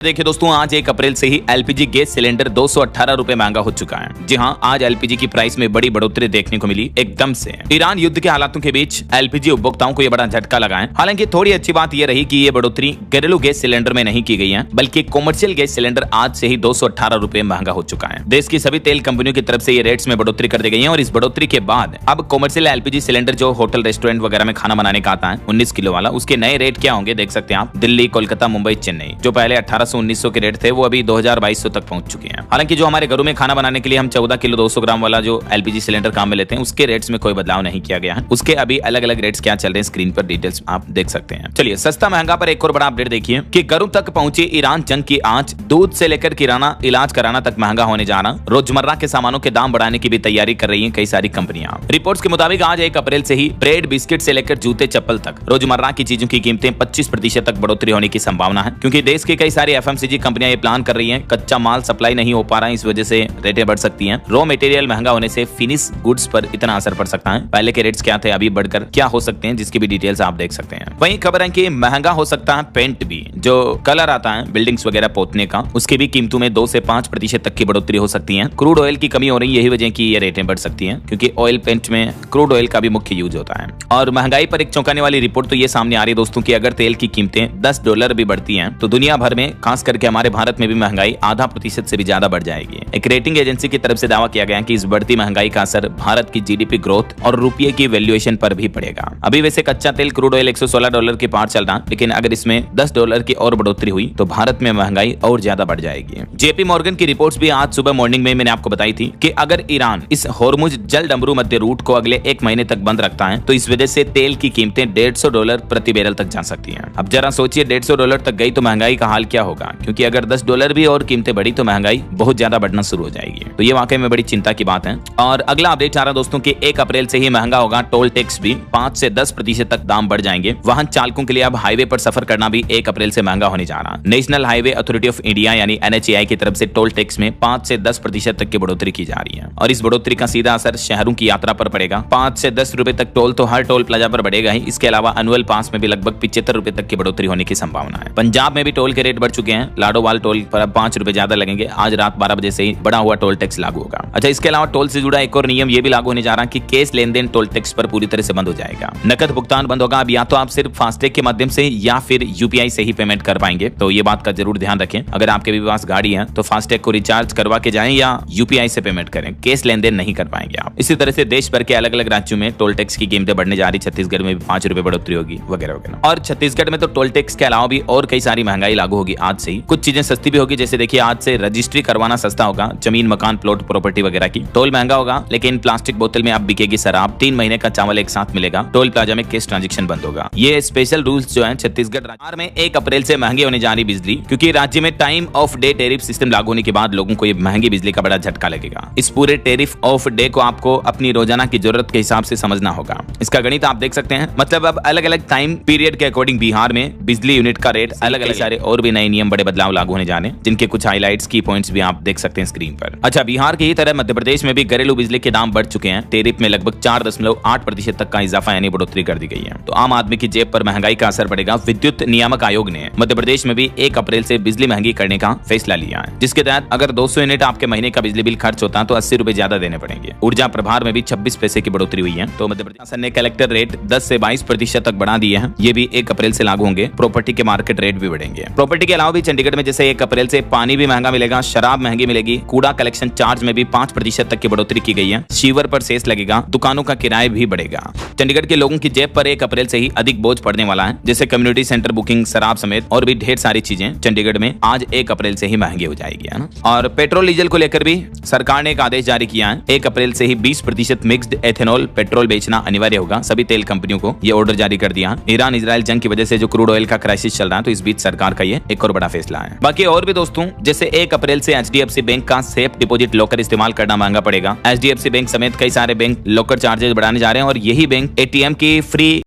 देखिए दोस्तों, आज 1 अप्रैल से ही एलपीजी गैस सिलेंडर 218 रुपए महंगा हो चुका है। जी हाँ, आज एलपीजी की प्राइस में बड़ी बढ़ोतरी देखने को मिली एकदम से। ईरान युद्ध के हालातों के बीच एलपीजी उपभोक्ताओं को यह बड़ा झटका लगा है। हालांकि थोड़ी अच्छी बात यह रही कि ये बढ़ोतरी घरेलू गैस सिलेंडर में नहीं की गई है, बल्कि कॉमर्शियल गैस सिलेंडर आज से ही 218 रुपए महंगा हो चुका है। देश की सभी तेल कंपनियों की तरफ से ये रेट्स में बढ़ोतरी कर दी गई है और इस बढ़ोतरी के बाद अब कॉमर्शियल एलपीजी सिलेंडर जो होटल रेस्टोरेंट वगैरह में खाना बनाने का आता है 19 किलो वाला, उसके नए रेट क्या होंगे देख सकते हैं आप। दिल्ली, कोलकाता, मुंबई, चेन्नई जो पहले 1800-1900 के रेट थे वो अभी 2000-2200 तक पहुंच चुके हैं। हालांकि जो हमारे घरों में खाना बनाने के लिए हम 14 किलो 200 ग्राम वाला जो एलपीजी सिलेंडर काम में लेते हैं उसके रेट्स में कोई बदलाव नहीं किया गया है। उसके अभी अलग अलग रेट्स क्या चल रहे हैं स्क्रीन पर डिटेल्स आप देख सकते हैं। चलिए, सस्ता महंगा पर एक और बड़ा अपडेट देखिए कि घरों तक पहुंची ईरान जंग की आंच। दूध से लेकर किराना, इलाज कराना तक महंगा होने जा रहा। रोजमर्रा के सामानों के दाम बढ़ाने की भी तैयारी कर रही है कई सारी कंपनियां। रिपोर्ट्स के मुताबिक आज 1 अप्रैल से ही ब्रेड, बिस्किट से लेकर जूते, चप्पल तक रोजमर्रा की चीजों की कीमतें 25% तक बढ़ोतरी होने की संभावना है, क्योंकि देश की कई सारी एफएमसीजी कंपनियां ये प्लान कर रही हैं। कच्चा माल सप्लाई नहीं हो पा रहा है, इस वजह से रेटें बढ़ सकती हैं। रॉ मटेरियल महंगा होने से फिनिश गुड्स पर इतना असर पड़ सकता है। पहले के रेट्स क्या थे, अभी बढ़कर क्या हो सकते हैं, जिसकी भी डिटेल्स आप देख सकते हैं। वहीं खबर है कि महंगा हो सकता है पेंट भी, जो कलर आता है बिल्डिंग्स वगैरह पोतने का, उसकी भी कीमतों में 2 से 5% तक की बढ़ोतरी हो सकती है। क्रूड ऑयल की कमी हो रही है, यही वजह की ये रेटें बढ़ सकती हैं, क्योंकि ऑयल पेंट में क्रूड ऑयल का भी मुख्य यूज होता है। और महंगाई पर एक चौंकाने वाली रिपोर्ट तो ये सामने आ रही है दोस्तों की अगर तेल की कीमतें $10 भी बढ़ती हैं तो दुनिया भर में, खास करके हमारे भारत में भी महंगाई आधा % से भी ज्यादा बढ़ जाएगी। एक रेटिंग एजेंसी की तरफ से दावा किया गया कि इस बढ़ती महंगाई का असर भारत की जीडीपी ग्रोथ और रुपये की वैल्यूएशन पर भी पड़ेगा। अभी वैसे कच्चा तेल क्रूड ऑयल $116 के पार चल रहा, लेकिन अगर इसमें $10 की और बढ़ोतरी हुई तो भारत में महंगाई और ज्यादा बढ़ जाएगी। जेपी मॉर्गन की रिपोर्ट्स भी आज सुबह मॉर्निंग में मैंने आपको बताई थी कि अगर ईरान इस होर्मुज जल डमरू मध्य रूट को अगले 1 महीने तक बंद रखता है तो इस वजह से तेल की कीमतें $150 प्रति बैरल तक जा सकती हैं। अब जरा सोचिए, $150 तक गई तो महंगाई का हाल क्या होगा, क्योंकि अगर $10 भी और कीमतें बढ़ी तो महंगाई बहुत ज्यादा बढ़ना शुरू हो जाएगी। तो ये वाकई में बड़ी चिंता की बात है। और अगला अपडेट आ रहा दोस्तों कि 1 अप्रैल से ही महंगा होगा टोल टैक्स भी। 5 से 10% तक दाम बढ़ जाएंगे। वाहन चालकों के लिए अब हाईवे पर सफर करना भी 1 अप्रैल से महंगा होने जा रहा है। National highway authority of India यानी NHAI की तरफ से टोल टैक्स में 5 से 10% तक की बढ़ोतरी की जा रही है और इस बढ़ोतरी का सीधा असर शहरों की यात्रा पर पड़ेगा। 5 से 10 रुपए तक टोल तो हर टोल प्लाजा पर बढ़ेगा ही। इसके अलावा एनुअल पास में भी लगभग 75 रुपए तक की बढ़ोतरी होने की संभावना है। पंजाब में भी टोल के रेट बढ़ चुके हैं। लाडोवाल टोल पर अब 5 रुपए ज्यादा लगेंगे। आज रात 12 बजे से ही बढ़ा हुआ टोल टैक्स लागू होगा। अच्छा, इसके अलावा टोल से जुड़ा एक और नियम ये भी लागू होने जा रहा है कि कैश लेन देन टोल टैक्स पर पूरी तरह से बंद हो जाएगा। नकद भुगतान बंद होगा। अब या तो आप सिर्फ फास्टैग के माध्यम से या फिर यूपीआई से ही पेमेंट कर पाएंगे। तो ये बात का जरूर ध्यान रखें। अगर आपके भी पास गाड़ी है तो फास्टैग को रिचार्ज करवा के जाएं या यूपीआई से पेमेंट करें। कैश लेन देन नहीं कर पाएंगे आप। इसी तरह से देश भर के अलग अलग राज्यों में टोल टैक्स की कीमतें बढ़ने जा रही। छत्तीसगढ़ में भी 5 रुपए बढ़ोतरी होगी वगैरह वगैरह। और छत्तीसगढ़ में तो टोल टैक्स के अलावा भी और कई सारी महंगाई लागू होगी आज से ही। कुछ चीजें सस्ती भी होगी, जैसे देखिए आज से रजिस्ट्री करवाना सस्ता होगा। जमीन, मकान, प्लॉट, प्रॉपर्टी वगैरह की। टोल महंगा होगा, लेकिन प्लास्टिक बोतल में अब बिकेगी शराब। 3 महीने का चावल एक साथ मिलेगा। टोल प्लाजा में कैश ट्रांजैक्शन बंद होगा। ये स्पेशल रूल्स जो है छत्तीसगढ़ राज्य में 1 अप्रैल से महंगी होने जा रही बिजली, क्योंकि राज्य में time of day tariff system लागू होने के बाद लोगों को ये महंगी बिजली का बड़ा झटका लगेगा। इस पूरे टैरिफ ऑफ डे को आपको अपनी रोजाना की जरूरत के हिसाब से समझना होगा। इसका गणित आप देख सकते हैं। मतलब अब अलग अलग टाइम पीरियड के अकॉर्डिंग बिहार में बिजली यूनिट का रेट अलग अलग सारे और भी नए नियम, बड़े बदलाव लागू होने जाने, जिनके कुछ हाइलाइट्स की पॉइंट्स भी आप देख सकते हैं स्क्रीन पर। अच्छा, बिहार की ही तरह मध्य प्रदेश में भी घरेलू बिजली के दाम बढ़ चुके हैं। टैरिफ में लगभग 4.8% तक का इजाफा यानी बढ़ोतरी कर दी गई है। तो आम आदमी की जेब पर महंगाई का असर पड़ेगा। विद्युत नियामक आयोग ने मध्य प्रदेश में भी 1 अप्रैल से बिजली महंगी करने का फैसला लिया है, जिसके तहत अगर 200 यूनिट आपके महीने का बिजली बिल खर्च होता है तो 80 रुपए ज्यादा देने पड़ेंगे। ऊर्जा प्रभार में भी 26 पैसे की बढ़ोतरी हुई है। तो मध्य प्रदेश शासन ने कलेक्टर रेट 10 से 22% तक बढ़ा दिए हैं। ये भी 1 अप्रैल से लागू होंगे। प्रॉपर्टी के मार्केट रेट भी बढ़ेंगे। प्रॉपर्टी के अलावा भी चंडीगढ़ में जैसे 1 अप्रैल से पानी भी महंगा मिलेगा, शराब महंगी मिलेगी। कूड़ा कलेक्शन चार्ज में भी 5% तक की बढ़ोतरी की गई है। सीवर पर सेस लगेगा। दुकानों का किराया भी बढ़ेगा। चंडीगढ़ के लोगों की जेब पर 1 अप्रैल से ही अधिक बोझ पड़ने वाला है, जैसे कम्युनिटी सेंटर बुकिंग, शराब समेत और भी ढेर सारी चीजें चंडीगढ़ में आज 1 अप्रैल से ही महंगी हो जाएगी, है ना। और पेट्रोल डीजल को लेकर भी सरकार ने एक आदेश जारी किया है। 1 अप्रैल से ही 20% मिक्स्ड एथेनॉल पेट्रोल बेचना अनिवार्य होगा। सभी तेल कंपनियों को ये ऑर्डर जारी कर दिया। ईरान इजराइल जंग की वजह से जो क्रूड ऑयल का क्राइसिस चल रहा है, तो इस बीच सरकार का ये एक और बड़ा फैसला है। बाकी और भी दोस्तों, जैसे 1 अप्रैल से HDFC बैंक का सेफ डिपॉजिट लॉकर इस्तेमाल करना महंगा पड़ेगा। HDFC बैंक समेत कई सारे बैंक लॉकर चार्जेस बढ़ाने जा रहे हैं और यही बैंक ATM की फ्री